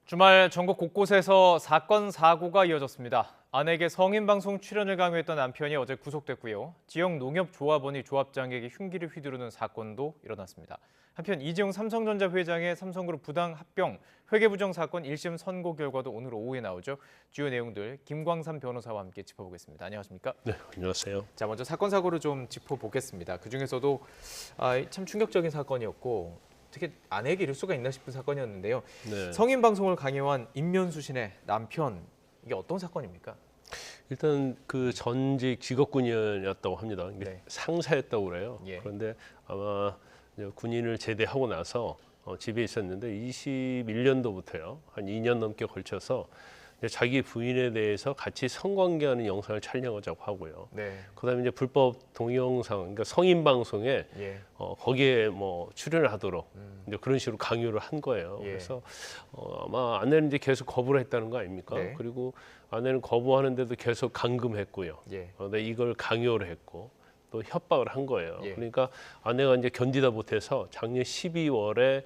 주말 전국 곳곳에서 사건, 사고가 이어졌습니다. 아내에게 성인방송 출연을 강요했던 남편이 어제 구속됐고요. 지역 농협조합원이 조합장에게 흉기를 휘두르는 사건도 일어났습니다. 한편 이재용 삼성전자 회장의 삼성그룹 부당 합병, 회계부정 사건 1심 선고 결과도 오늘 오후에 나오죠. 주요 내용들 김광삼 변호사와 함께 짚어보겠습니다. 안녕하십니까? 네, 안녕하세요. 자, 먼저 사건 사고를 좀 짚어보겠습니다. 그중에서도 참 충격적인 사건이었고 어떻게 아내에게 이럴 수가 있나 싶은 사건이었는데요. 네. 성인 방송을 강요한 임면수신의 남편, 이게 어떤 사건입니까? 일단 그 전직 직업군인이었다고 합니다. 이게 네. 상사였다고 그래요. 예. 그런데 아마 이제 군인을 제대하고 나서 집에 있었는데 21년도부터요. 한 2년 넘게 걸쳐서 이제 자기 부인에 대해서 같이 성관계하는 영상을 촬영하자고 하고요. 네. 그다음에 이제 불법 동영상, 그러니까 성인 방송에 예. 거기에 뭐 출연을 하도록 이제 그런 식으로 강요를 한 거예요. 예. 그래서 아마 아내는 이제 계속 거부를 했다는 거 아닙니까? 네. 그리고 아내는 거부하는데도 계속 감금했고요. 예. 근데 이걸 강요를 했고 또 협박을 한 거예요. 예. 그러니까 아내가 이제 견디다 못해서 작년 12월에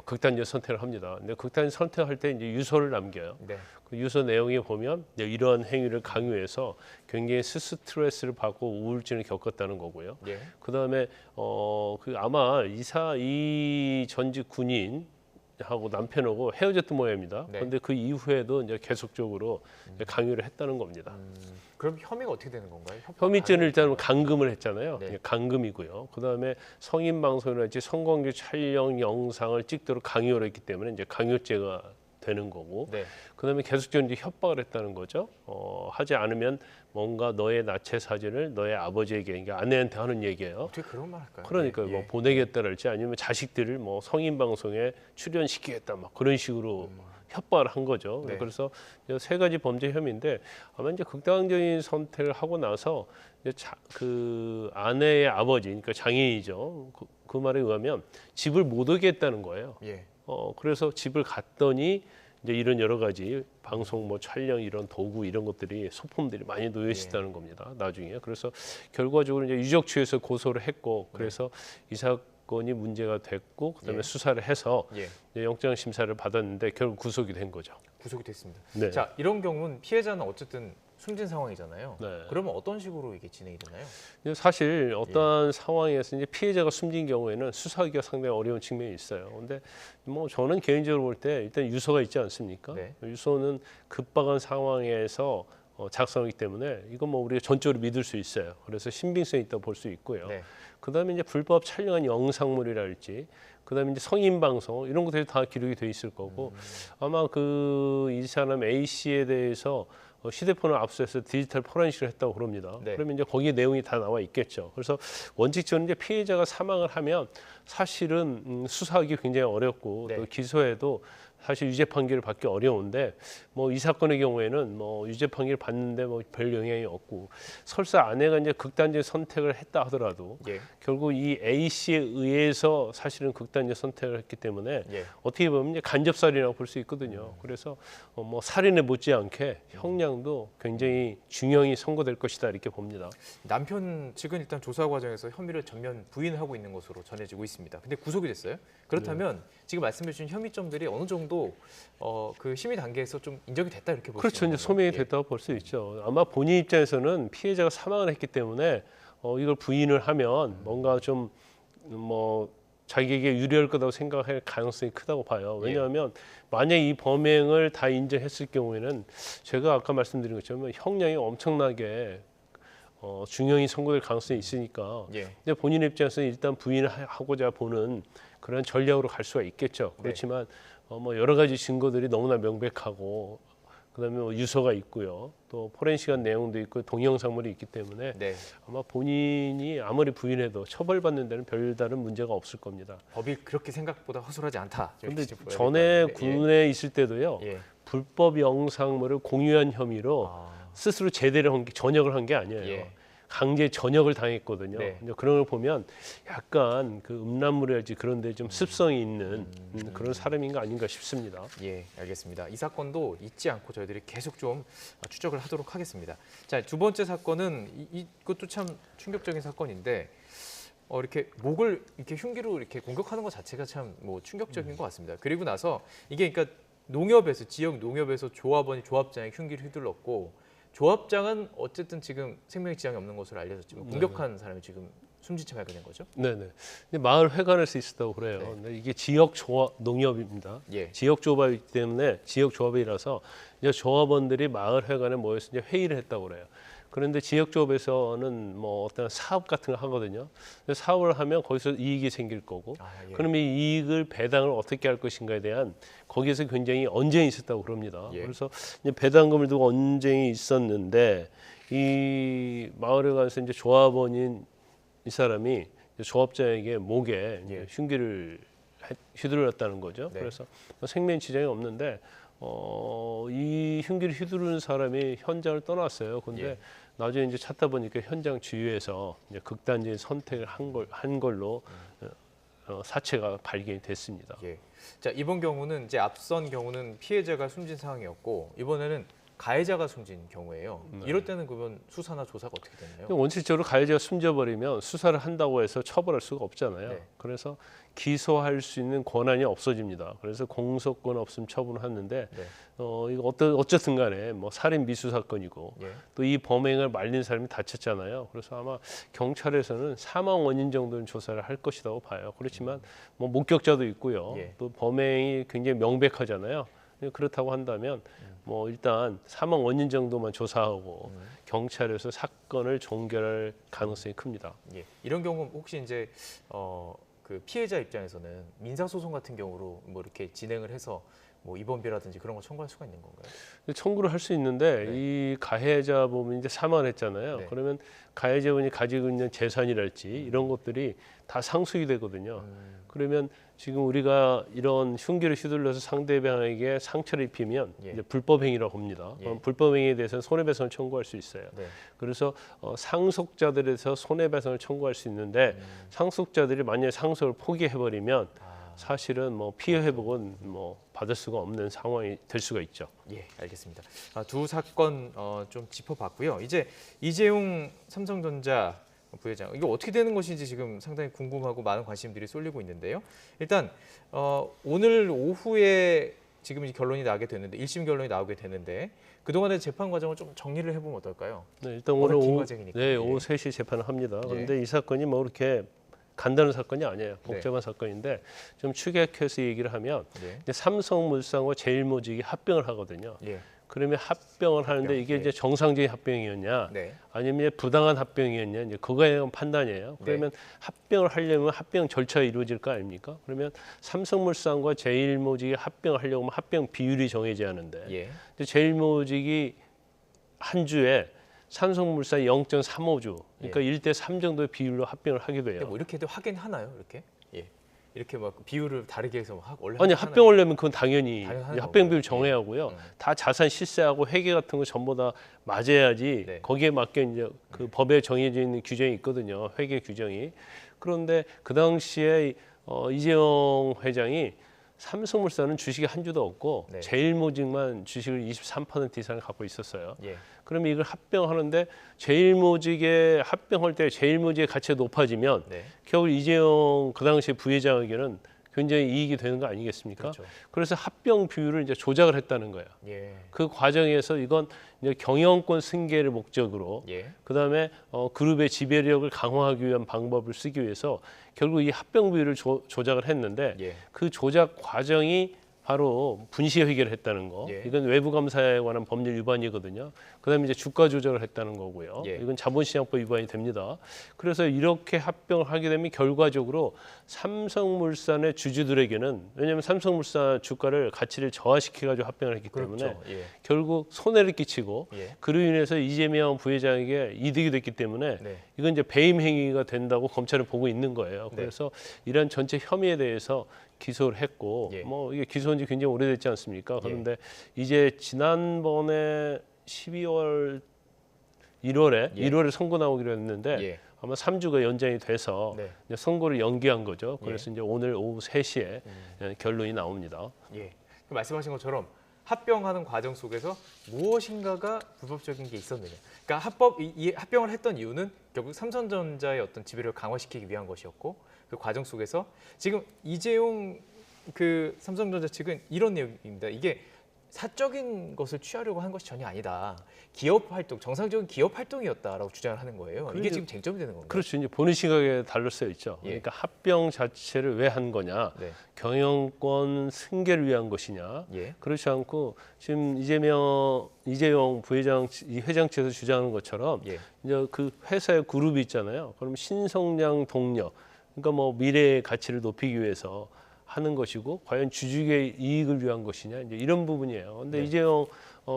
극단적 선택을 합니다. 근데 극단적 선택할 때 이제 유서를 남겨요. 네. 그 유서 내용에 보면 이러한 행위를 강요해서 굉장히 스트레스를 받고 우울증을 겪었다는 거고요. 예. 그다음에 그 아마 이 전직 군인하고 남편하고 헤어졌던 모양입니다. 네. 그런데 그 이후에도 이제 계속적으로 이제 강요를 했다는 겁니다. 그럼 혐의가 어떻게 되는 건가요? 혐의죄는 일단 감금을 했잖아요. 네. 감금이고요. 그다음에 성인 방송이라든지 성관계 촬영 영상을 찍도록 강요를 했기 때문에 이제 강요죄가 되는 거고. 네. 그다음에 계속적으로 이제 협박을 했다는 거죠. 하지 않으면 뭔가 너의 나체 사진을 너의 아버지에게, 그러니까 아내한테 하는 얘기예요. 어떻게 그런 말 할까요? 그러니까 예. 뭐 보내겠다랄지 아니면 자식들을 뭐 성인 방송에 출연시키겠다 막 그런 식으로 협박을 한 거죠. 네. 그래서 이제 세 가지 범죄 혐의인데 아마 이제 극단적인 선택을 하고 나서 이제 그 아내의 아버지, 그러니까 장애인이죠. 그 말에 의하면 집을 못 오게 했다는 거예요. 예. 그래서 집을 갔더니 이제 이런 여러 가지 방송 뭐 촬영 이런 도구 이런 것들이 소품들이 많이 놓여 있었다는 겁니다. 나중에. 그래서 결과적으로 이제 유족추에서 고소를 했고 그래서 이 사건이 문제가 됐고 그다음에 예. 수사를 해서 예. 이제 영장 심사를 받았는데 결국 구속이 된 거죠. 구속이 됐습니다. 네. 자, 이런 경우는 피해자는 어쨌든 숨진 상황이잖아요. 네. 그러면 어떤 식으로 이게 진행이 되나요? 근데 사실 어떤 상황에서 이제 피해자가 숨진 경우에는 수사하기가 상당히 어려운 측면이 있어요. 근데 뭐 저는 개인적으로 볼 때 일단 유서가 있지 않습니까? 네. 유서는 급박한 상황에서 작성하기 때문에 이건 뭐 우리가 전적으로 믿을 수 있어요. 그래서 신빙성이 있다고 볼 수 있고요. 네. 그다음에 이제 불법 촬영한 영상물이랄지, 그다음에 이제 성인 방송 이런 것들이 다 기록이 돼 있을 거고 아마 이 사람 A 씨에 대해서 휴대폰을 압수해서 디지털 포렌식을 했다고 그럽니다. 네. 그러면 이제 거기에 내용이 다 나와 있겠죠. 그래서 원칙적으로 이제 피해자가 사망을 하면 사실은 수사하기 굉장히 어렵고 네. 또 기소해도 사실 유죄 판결을 받기 어려운데 뭐 이 사건의 경우에는 뭐 유죄 판결을 받는데 뭐 별 영향이 없고 설사 아내가 이제 극단적 선택을 했다 하더라도 예. 결국 이 A 씨에 의해서 사실은 극단적 선택을 했기 때문에 예. 어떻게 보면 이제 간접살인이라고 볼 수 있거든요. 그래서 뭐 살인에 못지않게 형량도 굉장히 중형이 선고될 것이다 이렇게 봅니다. 남편 측은 일단 조사 과정에서 혐의를 전면 부인하고 있는 것으로 전해지고 있습니다. 근데 구속이 됐어요. 그렇다면 지금 말씀해 주신 혐의점들이 어느 정도 그 심의 단계에서 좀 인정이 됐다 이렇게 보시죠. 그렇죠. 이제 소명이 됐다고 볼 수 있죠. 아마 본인 입장에서는 피해자가 사망을 했기 때문에 이걸 부인을 하면 뭔가 좀 뭐 자기에게 유리할 거라고 생각할 가능성이 크다고 봐요. 왜냐하면 만약 이 범행을 다 인정했을 경우에는 제가 아까 말씀드린 것처럼 형량이 엄청나게 중형이 선고될 가능성이 있으니까 예. 근데 본인 입장에서는 일단 부인하고자 보는 그런 전략으로 갈 수가 있겠죠. 그렇지만 뭐 여러 가지 증거들이 너무나 명백하고 그다음에 뭐 유서가 있고요. 또 포렌식한 내용도 있고 동영상물이 있기 때문에 네. 아마 본인이 아무리 부인해도 처벌받는 데는 별다른 문제가 없을 겁니다. 법이 그렇게 생각보다 허술하지 않다. 그런데 이렇게 보여야 전에 될것 같은데. 군에 있을 때도요. 예. 불법 영상물을 공유한 혐의로 스스로 제대를 한 게 전역을 한 게 아니에요. 예. 강제 전역을 당했거든요. 네. 근데 그런 걸 보면 약간 그 음란물이랄지 그런데 좀 습성이 있는 그런 사람인가 아닌가 싶습니다. 예, 알겠습니다. 이 사건도 잊지 않고 저희들이 계속 좀 추적을 하도록 하겠습니다. 자, 두 번째 사건은 이것도 참 충격적인 사건인데 이렇게 목을 이렇게 흉기로 이렇게 공격하는 것 자체가 참 뭐 충격적인 것 같습니다. 그리고 나서 이게 그러니까 농협에서 지역 농협에서 조합원이 조합장에 흉기를 휘둘렀고 조합장은 어쨌든 지금 생명의 지장이 없는 것으로 알려졌지만 공격한 사람이 지금 숨진 채 발견된 거죠? 네네. 근데 마을 회관에서 있었다고 그래요. 네. 근데 이게 지역 조합 농협입니다. 예. 지역 조합이기 때문에 지역 조합이라서 이제 조합원들이 마을 회관에 모여서 이제 회의를 했다고 그래요. 그런데 지역 조합에서는 뭐 어떤 사업 같은 거 하거든요. 근데 사업을 하면 거기서 이익이 생길 거고, 예. 그럼 이 이익을 배당을 어떻게 할 것인가에 대한 거기에서 굉장히 언쟁이 있었다고 그럽니다. 예. 그래서 이제 배당금을 두고 언쟁이 있었는데 이 마을에 가서 이제 조합원인 이 사람이 조합자에게 목에 예. 흉기를 휘둘렀다는 거죠. 네. 그래서 생명 지장이 없는데 이 흉기를 휘두르는 사람이 현장을 떠났어요. 근데 예. 나중에 이제 찾다 보니까 현장 주위에서 이제 극단적인 선택을 한 걸로 사체가 발견이 됐습니다. 예. 자, 이번 경우는 이제 앞선 경우는 피해자가 숨진 상황이었고 이번에는 가해자가 숨진 경우예요. 이럴 때는 그러면 수사나 조사가 어떻게 되나요? 원칙적으로 가해자가 숨져버리면 수사를 한다고 해서 처벌할 수가 없잖아요. 네. 그래서 기소할 수 있는 권한이 없어집니다. 그래서 공소권 없음 처분을 하는데 네. 이거 어쨌든 간에 뭐 살인 미수 사건이고 예. 또 이 범행을 말린 사람이 다쳤잖아요. 그래서 아마 경찰에서는 사망 원인 정도는 조사를 할 것이라고 봐요. 그렇지만 뭐 목격자도 있고요. 예. 또 범행이 굉장히 명백하잖아요. 그렇다고 한다면 뭐 일단 사망 원인 정도만 조사하고 경찰에서 사건을 종결할 가능성이 큽니다. 예. 이런 경우 혹시 이제 그 피해자 입장에서는 민사 소송 같은 경우로 뭐 이렇게 진행을 해서 뭐 입원비라든지 그런 거 청구할 수가 있는 건가요? 청구를 할 수 있는데 네. 이 가해자분이 이제 사망했잖아요. 네. 그러면 가해자분이 가지고 있는 재산이랄지 이런 것들이 다 상속이 되거든요. 그러면 지금 우리가 이런 흉기를 휘둘러서 상대방에게 상처를 입히면 예. 이제 불법행위라고 봅니다. 예. 그럼 불법행위에 대해서는 손해배상을 청구할 수 있어요. 네. 그래서 상속자들에서 손해배상을 청구할 수 있는데 상속자들이 만약에 상속을 포기해버리면 사실은 뭐 피해 회복은 뭐 받을 수가 없는 상황이 될 수가 있죠. 예, 알겠습니다. 두 사건 좀 짚어봤고요. 이제 이재용 삼성전자 부회장 이게 어떻게 되는 것인지 지금 상당히 궁금하고 많은 관심들이 쏠리고 있는데요. 일단 오늘 오후에 지금 이 결론이 나게 됐는데 1심 결론이 나오게 되는데 그동안의 재판 과정을 좀 정리를 해보면 어떨까요? 네, 일단 워낙 오늘 긴 오후, 과정이니까. 네, 예. 오후 3시 재판을 합니다. 예. 그런데 이 사건이 뭐 이렇게 간단한 사건이 아니에요. 네. 복잡한 사건인데 좀 추격해서 얘기를 하면 예. 이제 삼성물산과 제일모직이 합병을 하거든요. 예. 그러면 합병을 하는데 이게 예. 이제 정상적인 합병이었냐, 네. 아니면 이제 부당한 합병이었냐, 이제 그거에 대한 판단이에요. 그러면 합병을 하려면 합병 절차가 이루어질 거 아닙니까? 그러면 삼성물산과 제일모직이 합병을 하려고 하면 합병 비율이 정해져야 하는데, 예. 근데 제일모직이 한 주에 삼성물산 0.35주, 그러니까 1대 3 정도의 비율로 합병을 하게 근데 돼요. 뭐 이렇게도 하긴 하나요? 이렇게? 예. 이렇게 막 비율을 다르게 해서 원래 아니 하나요? 합병을 내면 그건 당연히 당연한 합병 거고요. 비율 정해야 하고요. 음. 다 자산 실세하고 회계 같은 거 전부 다 맞아야지 네. 거기에 맞게 이제 그 법에 정해져 있는 규정이 있거든요. 회계 규정이. 그런데 그 당시에 이재용 회장이 삼성물산은 주식이 한 주도 없고 네. 제일모직만 주식을 23% 이상을 갖고 있었어요. 예. 그러면 이걸 합병하는데 제일모직에 합병할 때 제일모직의 가치가 높아지면 네. 결국 이재용 그 당시 부회장에게는 굉장히 이익이 되는 거 아니겠습니까? 그렇죠. 그래서 합병 비율을 이제 조작을 했다는 거예요. 예. 그 과정에서 이건 이제 경영권 승계를 목적으로 예. 그다음에 그룹의 지배력을 강화하기 위한 방법을 쓰기 위해서 결국 이 합병 비율을 조작을 했는데 예. 그 조작 과정이 바로 분시 회계를 했다는 거. 예. 이건 외부 감사에 관한 법률 위반이거든요. 그다음에 이제 주가 조작을 했다는 거고요. 예. 이건 자본시장법 위반이 됩니다. 그래서 이렇게 합병을 하게 되면 결과적으로 삼성물산의 주주들에게는 왜냐하면 삼성물산 주가를 가치를 저하시켜 가지고 합병을 했기 때문에 그렇죠. 예. 결국 손해를 끼치고 예. 그로 인해서 이재명 부회장에게 이득이 됐기 때문에 네. 이건 이제 배임 행위가 된다고 검찰은 보고 있는 거예요. 네. 그래서 이런 전체 혐의에 대해서 기소를 했고 예. 뭐 이게 기소한 지 굉장히 오래됐지 않습니까? 그런데 이제 지난번에 12월 1월에 예. 1월에 선고 나오기로 했는데 예. 아마 3주가 연장이 돼서 네. 이제 선고를 연기한 거죠. 그래서 이제 오늘 오후 3시에 음. 결론이 나옵니다. 예. 그 말씀하신 것처럼 합병하는 과정 속에서 무엇인가가 불법적인 게 있었느냐. 그러니까 이 합병을 했던 이유는 결국 삼성전자의 어떤 지배력을 강화시키기 위한 것이었고 그 과정 속에서 지금 이재용 그 삼성전자 측은 이런 내용입니다. 이게 사적인 것을 취하려고 한 것이 전혀 아니다. 기업 활동, 정상적인 기업 활동이었다라고 주장을 하는 거예요. 이게 지금 쟁점이 되는 건가요? 그렇죠. 이제 보는 시각에 달려 써 있죠. 예. 그러니까 합병 자체를 왜 한 거냐? 네. 경영권 승계를 위한 것이냐? 예. 그렇지 않고 지금 이재용 부회장 이 회장 측에서 주장하는 것처럼 예. 이제 그 회사의 그룹이 있잖아요. 그럼 신성장 동력, 그러니까 뭐 미래의 가치를 높이기 위해서 하는 것이고 과연 주주의 이익을 위한 것이냐 이제 이런 부분이에요. 근데 네. 이재용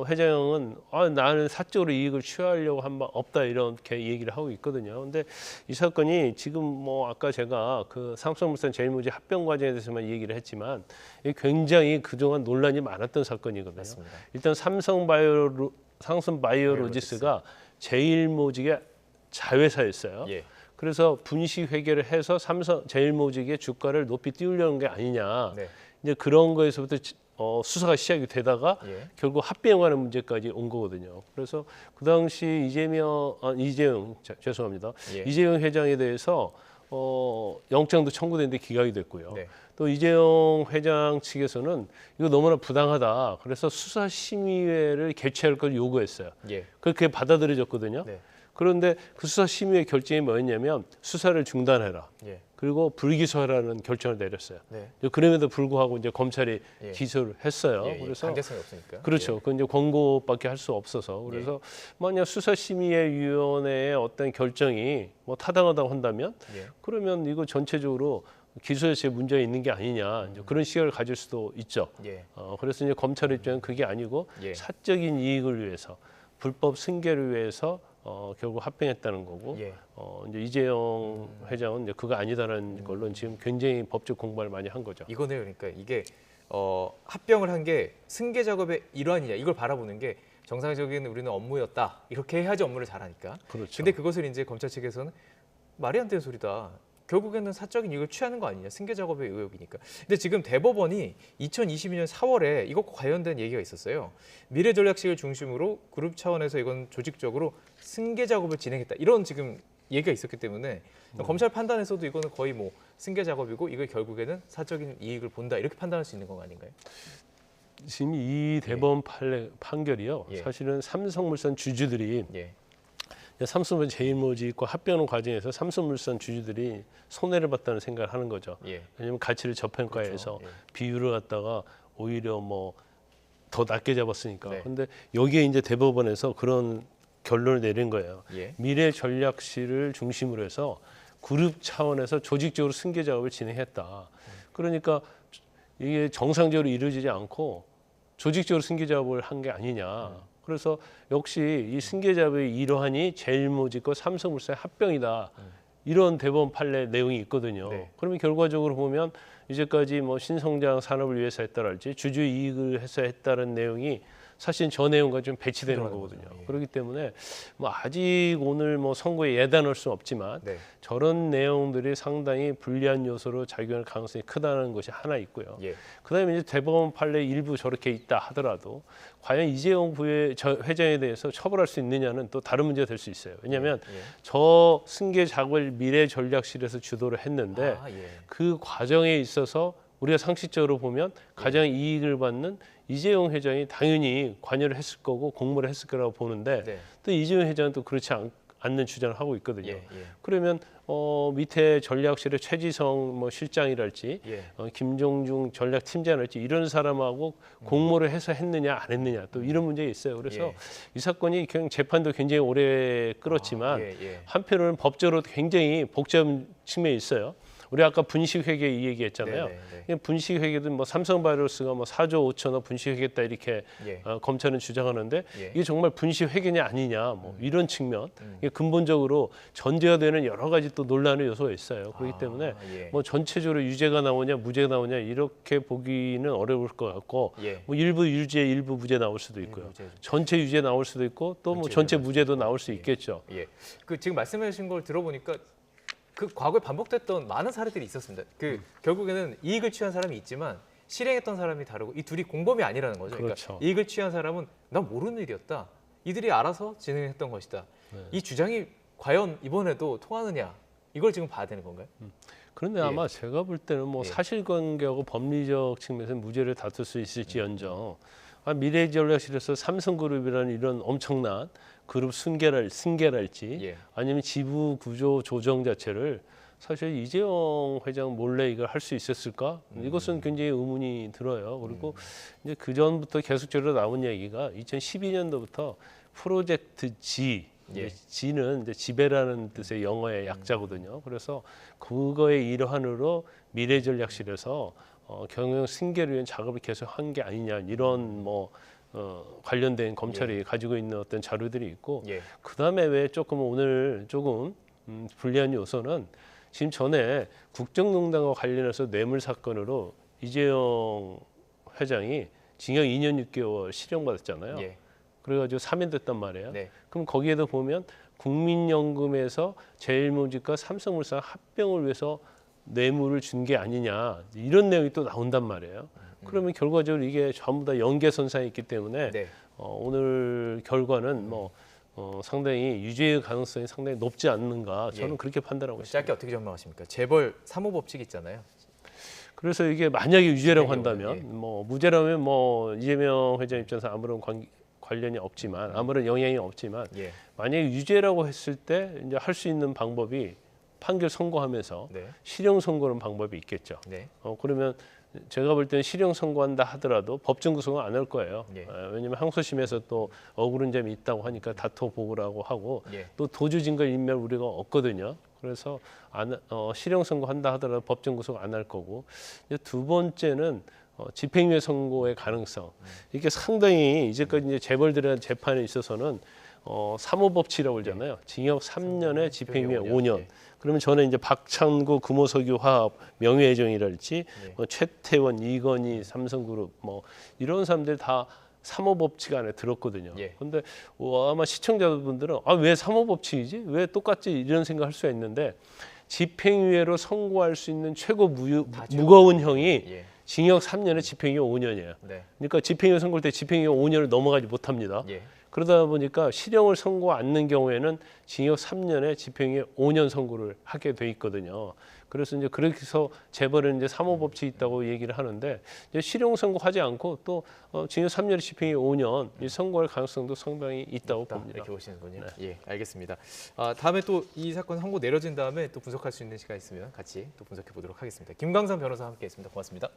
회장은 나는 사적으로 이익을 취하려고 한 바 없다 이렇게 얘기를 하고 있거든요. 근데 이 사건이 지금 뭐 아까 제가 그 삼성물산 제일모직 합병 과정에 대해서만 얘기를 했지만 이게 굉장히 그동안 논란이 많았던 사건이거든요. 맞습니다. 일단 삼성바이오로지스가 제일모직의 자회사였어요. 예. 그래서 분식 회계를 해서 삼성 제일모직의 주가를 높이 띄우려는 게 아니냐. 네. 이제 그런 거에서부터 수사가 시작이 되다가 예. 결국 합병하는 문제까지 온 거거든요. 그래서 그 당시 죄송합니다. 예. 이재용 회장에 대해서 영장도 청구됐는데 기각이 됐고요. 네. 또 이재용 회장 측에서는 이거 너무나 부당하다. 그래서 수사심의회를 개최할 걸 요구했어요. 예. 그렇게 받아들여졌거든요. 네. 그런데 그 수사심의회 결정이 뭐였냐면 수사를 중단해라. 예. 그리고 불기소하라는 결정을 내렸어요. 네. 그럼에도 불구하고 이제 검찰이 예. 기소를 했어요. 예. 그래서 강제성이 없으니까. 그렇죠. 그 이제 권고밖에 할 수 없어서 그래서 만약 수사심의위원회의 어떤 결정이 뭐 타당하다고 한다면 예. 그러면 이거 전체적으로 기소 자체에 문제가 있는 게 아니냐 이제 그런 시각을 가질 수도 있죠. 예. 그래서 이제 검찰 입장은 그게 아니고 예. 사적인 이익을 위해서 불법 승계를 위해서 결국 합병했다는 거고 예. 이제 이재용 회장은 이제 그거 아니다라는 걸로 지금 굉장히 법적 공부를 많이 한 거죠. 이거네요. 그러니까 이게 합병을 한 게 승계 작업의 일환이냐 이걸 바라보는 게 정상적인 우리는 업무였다. 이렇게 해야지 업무를 잘하니까. 그렇죠. 근데 그것을 이제 검찰 측에서는 말이 안 되는 소리다. 결국에는 사적인 이익을 취하는 거 아니냐. 승계 작업의 의혹이니까. 근데 지금 대법원이 2022년 4월에 이것과 관련된 얘기가 있었어요. 미래전략실을 중심으로 그룹 차원에서 이건 조직적으로 승계 작업을 진행했다. 이런 지금 얘기가 있었기 때문에 검찰 판단에서도 이거는 거의 뭐 승계 작업이고 이걸 결국에는 사적인 이익을 본다. 이렇게 판단할 수 있는 건 아닌가요? 지금 이 대법원 판결이요. 예. 사실은 삼성물산 주주들이 예. 삼성물산 제일모직과 합병하는 과정에서 삼성물산 주주들이 손해를 봤다는 생각을 하는 거죠. 예. 왜냐하면 가치를 저평가해서 그렇죠. 예. 비율을 갖다가 오히려 뭐 더 낮게 잡았으니까. 네. 근데 여기에 이제 대법원에서 그런 결론을 내린 거예요. 예. 미래전략실을 중심으로 해서 그룹 차원에서 조직적으로 승계 작업을 진행했다. 그러니까 이게 정상적으로 이루어지지 않고 조직적으로 승계 작업을 한 게 아니냐. 그래서 역시 이 승계 작업의 일환이 제일모직과 삼성물산의 합병이다. 이런 대법원 판례 내용이 있거든요. 네. 그러면 결과적으로 보면 이제까지 뭐 신성장 산업을 위해서 했다랄지 주주 이익을 해서 했다는 내용이 사실 저 내용과 좀 배치되는 거거든요. 거죠. 예. 그렇기 때문에 뭐 아직 오늘 뭐 선고에 예단할 수는 없지만 네. 저런 내용들이 상당히 불리한 요소로 작용할 가능성이 크다는 것이 하나 있고요. 예. 그다음에 이제 대법원 판례 일부 저렇게 있다 하더라도 과연 이재용 회장에 대해서 처벌할 수 있느냐는 또 다른 문제가 될 수 있어요. 왜냐하면 예. 저 승계 작업을 미래전략실에서 주도를 했는데 아, 예. 그 과정에 있어서 우리가 상식적으로 보면 가장 이익을 받는 이재용 회장이 당연히 관여를 했을 거고 공모를 했을 거라고 보는데 네. 또 이재용 회장은 또 그렇지 않는 주장을 하고 있거든요. 예. 예. 그러면 밑에 전략실의 최지성 뭐 실장이랄지 예. 김종중 전략팀장이랄지 이런 사람하고 공모를 해서 했느냐 안 했느냐 또 이런 문제가 있어요. 그래서 예. 이 사건이 그냥 재판도 굉장히 오래 끌었지만 예. 예. 한편으로는 법적으로 굉장히 복잡한 측면이 있어요. 우리 아까 분식회계 이 얘기했잖아요. 네. 분식회계도 뭐 삼성바이오로스가 뭐 4조 5천억 분식회계했다 이렇게 예. 검찰은 주장하는데 예. 이게 정말 분식회계냐 아니냐 뭐 이런 측면 이게 근본적으로 전제가 되는 여러 가지 또 논란의 요소가 있어요. 그렇기 때문에 예. 뭐 전체적으로 유죄가 나오냐 무죄가 나오냐 이렇게 보기는 어려울 것 같고 예. 뭐 일부 유죄 일부 무죄 나올 수도 있고요. 무죄죠. 전체 유죄 나올 수도 있고 또 뭐 전체 무죄도 나올 수 있겠죠. 예. 그 지금 말씀하신 걸 들어보니까 그 과거에 반복됐던 많은 사례들이 있었습니다. 결국에는 이익을 취한 사람이 있지만 실행했던 사람이 다르고 이 둘이 공범이 아니라는 거죠. 그렇죠. 그러니까 이익을 취한 사람은 난 모르는 일이었다. 이들이 알아서 진행했던 것이다. 이 주장이 과연 이번에도 통하느냐 이걸 지금 봐야 되는 건가요? 그런데 아마 제가 볼 때는 뭐 예. 사실관계하고 법리적 측면에서 무죄를 다툴 수 있을지언정 미래전략실에서 삼성그룹이라는 이런 엄청난 그룹 승계랄지 예. 아니면 지부 구조 조정 자체를 사실 이재용 회장 몰래 이걸 할 수 있었을까? 이것은 굉장히 의문이 들어요. 그리고 이제 그 전부터 계속적으로 나온 얘기가 2012년도부터 프로젝트 G, 예. G는 이제 지배라는 뜻의 영어의 약자거든요. 그래서 그거의 일환으로 미래전략실에서 경영 승계를 위한 작업을 계속 한 게 아니냐 이런 관련된 검찰이 가지고 있는 어떤 자료들이 있고 예. 그다음에 왜 오늘 조금 불리한 요소는 지금 전에 국정농단과 관련해서 뇌물 사건으로 이재용 회장이 징역 2년 6개월 실형받았잖아요. 예. 그래가지고 사면됐단 말이에요. 네. 그럼 거기에도 보면 국민연금에서 제일모직과 삼성물산 합병을 위해서 뇌물을 준 게 아니냐 이런 내용이 또 나온단 말이에요. 그러면 결과적으로 이게 전부 다 연계선상이 있기 때문에 네. 오늘 결과는 상당히 유죄의 가능성이 상당히 높지 않는가 저는 예. 그렇게 판단하고 있습니다. 짧게 어떻게 전망하십니까? 재벌 사모법칙 있잖아요. 그래서 이게 만약에 유죄라고 유죄인 한다면 경우는, 무죄라면 이재명 회장 입장에서 아무런 관련이 없지만 아무런 영향이 없지만 예. 만약에 유죄라고 했을 때 이제 할 수 있는 방법이 판결 선고하면서 네. 실형 선고하는 방법이 있겠죠. 네. 그러면 제가 볼 때는 실형 선고한다 하더라도 법정 구속은 안 할 거예요. 예. 왜냐하면 항소심에서 또 억울한 점이 있다고 하니까 다퉈 보고라고 하고 예. 또 도주 증거 인멸 우리가 없거든요. 그래서 실형 선고한다 하더라도 법정 구속 안 할 거고 이제 두 번째는 집행유예 선고의 가능성. 이게 상당히 이제까지 이제 재벌들의 재판에 있어서는 사모법칙이라고 그러잖아요. 징역 3년에 집행유예 5년. 예. 그러면 저는 이제 박찬구, 금호석유 화합, 명예훼손이랄지 예. 최태원, 이건희, 삼성그룹 이런 사람들 다 사모법칙 안에 들었거든요. 예. 그런데 아마 시청자분들은 왜 사모법칙이지? 왜 똑같지? 이런 생각할 수가 있는데 집행유예로 선고할 수 있는 최고 무거운 형이 예. 징역 3년에 집행유예 5년이에요. 네. 그러니까 집행유예 선고할 때 집행유예 5년을 넘어가지 못합니다. 예. 그러다 보니까 실형을 선고 않는 경우에는 징역 3년에 집행유예 5년 선고를 하게 돼 있거든요. 그래서 이제 그렇게 해서 재벌은 이제 사모법칙이 있다고 얘기를 하는데 이제 실형 선고하지 않고 또 징역 3년에 집행유예 5년 이 선고할 가능성도 상당히 있다고 봅니다. 이렇게 보시는군요. 예, 알겠습니다. 다음에 또 이 사건 선고 내려진 다음에 또 분석할 수 있는 시간 있으면 같이 또 분석해 보도록 하겠습니다. 김광선 변호사와 함께했습니다. 고맙습니다.